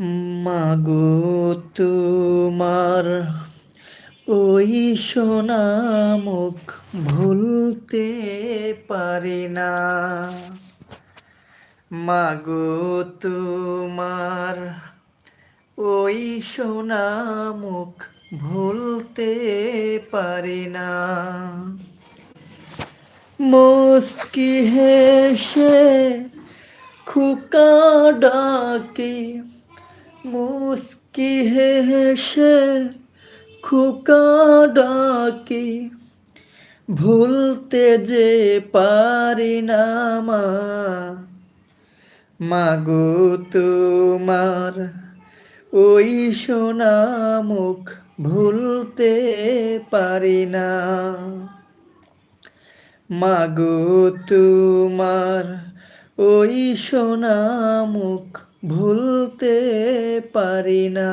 মাগো তোমার ওই সোনা মুখ ভুলতে পারি না। মাগো তোমার ওই সোনা মুখ ভুলতে পারি না। মুস্কি হেসে খোকা ডাকি, মুস্কি হেসে খোকা ডাকি, ভুলতে যে পারি না মা। মাগো তোমার ওই সোনা মুখ ভুলতে পারি না। মাগো তোমার ওই সোনা মুখ ভুলতে পারি না।